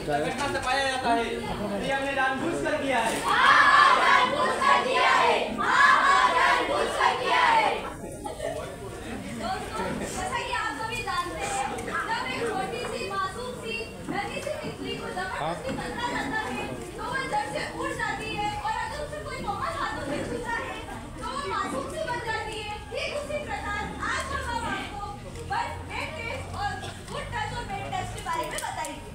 घटना से पाया जाता है ये हमने जानबूझकर किया है। जानबूझकर किया है। जानबूझकर किया है। दोस्तों, जैसा कि आप सभी जानते हैं, जब एक छोटी सी मासूम सी नन्ही सी तितली को जबरदस्ती तंगा जाता है तो वह जड़ से उड़ जाती है और अगर उसे कोई कोमल हाथों से छूता है तो वो मासूम सी बन जाती है। ठीक उसी प्रकार आज हम आपको बेड टेस्ट और गुड टच और बेड टेस्ट के बारे में बताएंगे।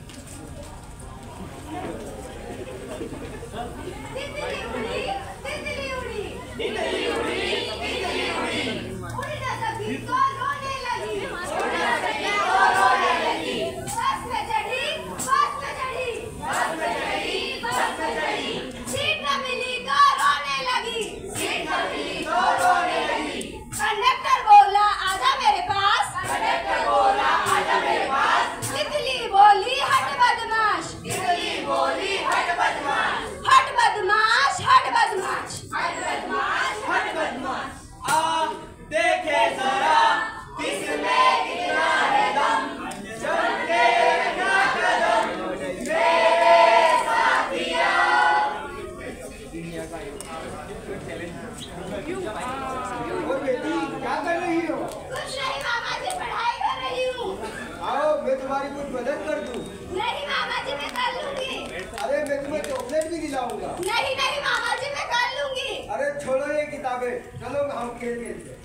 तितली उड़ी, तितली उड़ी, तितली उड़ी, तितली उड़ी, उड़ी ना सकी तो रोने लगी, उड़ी ना सकी तो रोने लगी। बस में चढ़ी, बस में चढ़ी, बस में चढ़ी, बस में चढ़ी, सीट न मिली तो रोने लगी, सीट न मिली तो रोने लगी। कंडक्टर बोला आजा मेरे पास, कंडक्टर बोला आजा मेरे पास। तितली बोली हट बदमाश, तितली बोली हट बदमाश, हट बदमाश, हट बदमाश, हट बदमाश, हट बदमाश। आ देखे जरा किसमें कितना है दम, चलते ना कदम मेरे साथिया। क्या कर रही हो? कुछ नहीं मामा जी, पढ़ाई कर रही हूँ। आओ मैं तुम्हारी कुछ मदद कर दूं। नहीं मामा जी, मैं कर लूंगी। अरे मैं तुम्हें चॉकलेट भी दिलाऊंगा। नहीं नहीं मामा जी, मैं कर लूंगी। अरे छोड़ो ये किताबें, चलो हम खेल खेलते हैं।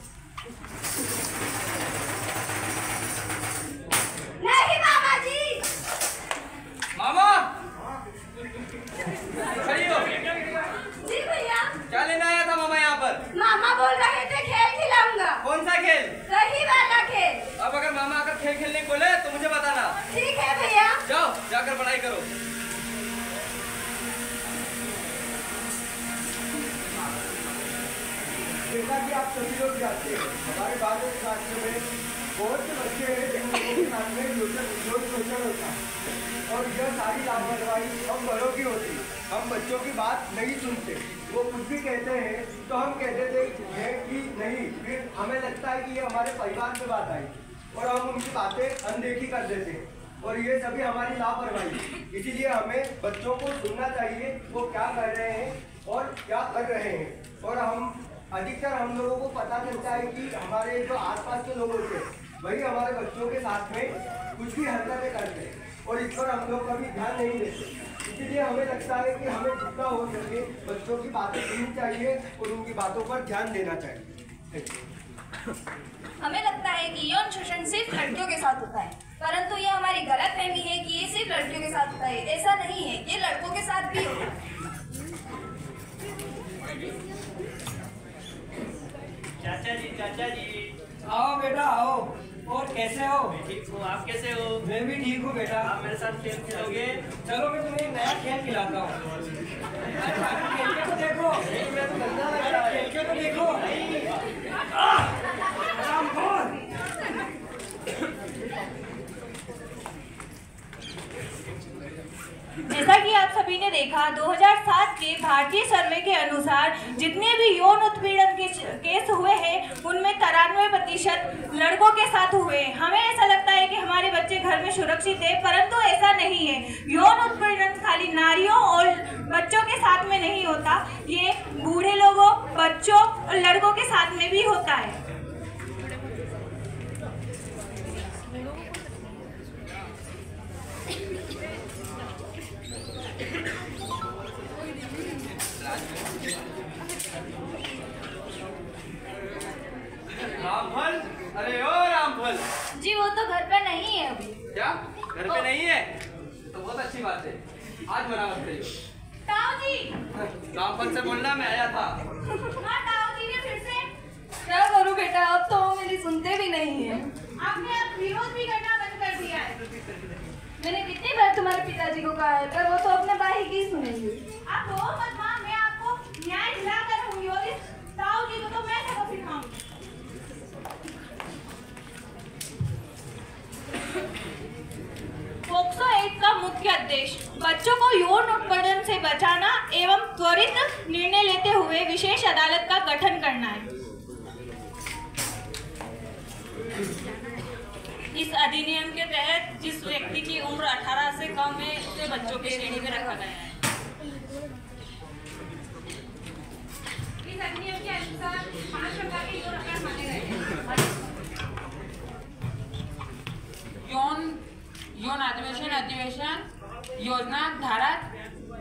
नहीं मामा जी। मामा खड़ी हो। जी भैया। क्या लेने आया था मामा यहाँ पर? मामा बोल रहे थे खेल खिलाऊंगा। कौन सा खेल? वही वाला खेल। अब अगर मामा अगर खेल खेलने को बोले तो मुझे बताना। ठीक है भैया। जाओ जाकर पढ़ाई करो। जैसा कि आप सभी लोग जानते हैं, हमारे बाल शास्त्र में बहुत से बच्चे हैं जिनके साथ में शोषण होता है और यह सारी लापरवाही हम बड़ों की होती है। हम बच्चों की बात नहीं सुनते, वो कुछ भी कहते हैं तो हम कहते थे कि नहीं, फिर हमें लगता है कि ये हमारे परिवार में बात आई और हम उनकी बातें अनदेखी कर देते हैं और ये सभी हमारी लापरवाही। इसीलिए हमें बच्चों को सुनना चाहिए वो क्या कर रहे हैं और क्या कर रहे हैं। और अधिकतर हम लोगों को पता चलता है कि हमारे जो आसपास के लोग होते हैं वही हमारे बच्चों के साथ में कुछ भी हरकतें करते हैं और इस पर हम लोग कभी ध्यान नहीं देते। इसीलिए हमें लगता है कि हमें जितना हो सके बच्चों की बातें सुननी चाहिए और उनकी बातों पर ध्यान देना चाहिए। हमें लगता है कि यौन शोषण सिर्फ लड़कियों के साथ होता है, परंतु ये हमारी गलतफहमी है कि ये सिर्फ लड़कियों के साथ होता है। ऐसा नहीं है, ये लड़कों के साथ भी होता है। चाचा जी आओ बेटा आओ। और कैसे हो? ठीक हूँ, आप कैसे हो? मैं भी ठीक हूँ बेटा। आप मेरे साथ खेल खेलोगे? चलो मैं तुम्हें एक नया खेल खिलाता हूँ। खेल के तो देखो। खेल के तो देखो। जैसा कि आप सभी ने देखा, 2007 के भारतीय सर्वे के अनुसार जितने भी यौन उत्पीड़न के केस हुए हैं उनमें 93% लड़कों के साथ हुए हैं। हमें ऐसा लगता है कि हमारे बच्चे घर में सुरक्षित है, परंतु ऐसा नहीं है। यौन उत्पीड़न खाली नारियों और बच्चों के साथ में नहीं होता, ये बूढ़े लोगों, बच्चों और लड़कों के साथ में भी होता है। रामफल, अरे ओ रामफल। जी वो तो घर पे नहीं है अभी। क्या घर पे नहीं है? तो बहुत अच्छी बात है, आज मना मत करियो। ताऊ जी। रामफल से बोलना मैं आया था। हाँ ताऊ जी ने फिर से। क्या करूँ बेटा, अब तो वो मेरी सुनते भी नहीं है। आपने अब विरोध भी करना बंद कर दिया है। मैंने कितनी बार तुम्हारे पिताजी को कहा है, पर वो तो अपने भाई की सुनेंगे। आप रो मत मां, मैं आपको न्याय दिलाकर रहूंगी और इस ताऊ जी को तो मैं सबक सिखाऊंगी। पोक्सो एक्ट का मुख्य उद्देश्य बच्चों को यौन उत्पीड़न से बचाना एवं त्वरित निर्णय लेते हुए विशेष अदालत का गठन करना है। इस अधिनियम के तहत जिस व्यक्ति की उम्र 18 से कम है उसे से बच्चों की श्रेणी में रखा गया है। इस अधिनियम के अनुसार 5 प्रकार के यौन अपराध माने गए हैं। यौन अधिवेशन योजना धारा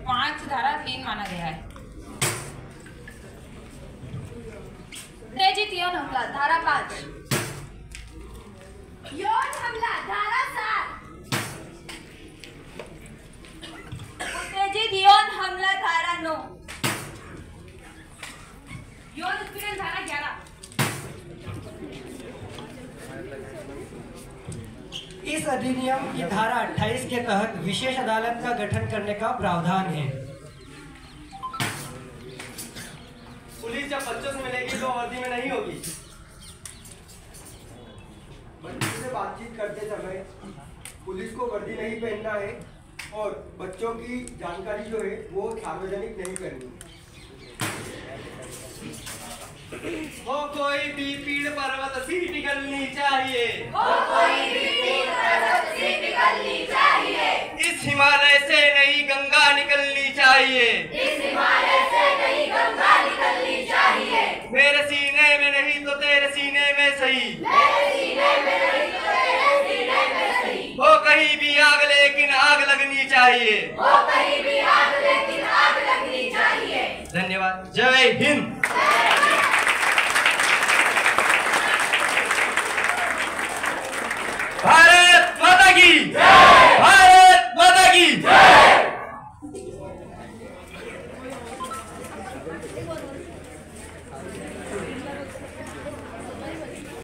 5 धारा 3 माना गया है। उत्तेजित यौन हमला धारा 5, यौन हमला धारा 7, उत्तेजित यौन हमला धारा 9, यौन उत्पीड़न धारा 11। इस अधिनियम की धारा 28 के तहत विशेष अदालत का गठन करने का प्रावधान है। पुलिस जब बच्चों से मिलेगी तो वर्दी में नहीं होगी। बच्चों से बातचीत करते समय पुलिस को वर्दी नहीं पहनना है और बच्चों की जानकारी जो है वो सार्वजनिक नहीं करनी। हो कोई भी पीड़ पर्वत सी निकलनी चाहिए, हो कोई भी पीड़ पर्वत से निकलनी चाहिए, इस हिमालय से नई गंगा निकलनी चाहिए, इस हिमालय से नई गंगा निकलनी चाहिए, मेरे सीने में नहीं तो तेरे सीने में सही, मेरे सीने में नहीं तो तेरे सीने में सही, हो कहीं भी आग लेकिन आग लगनी चाहिए, हो कहीं भी आग लेकिन आग लगनी चाहिए। धन्यवाद। जय हिंद। भारत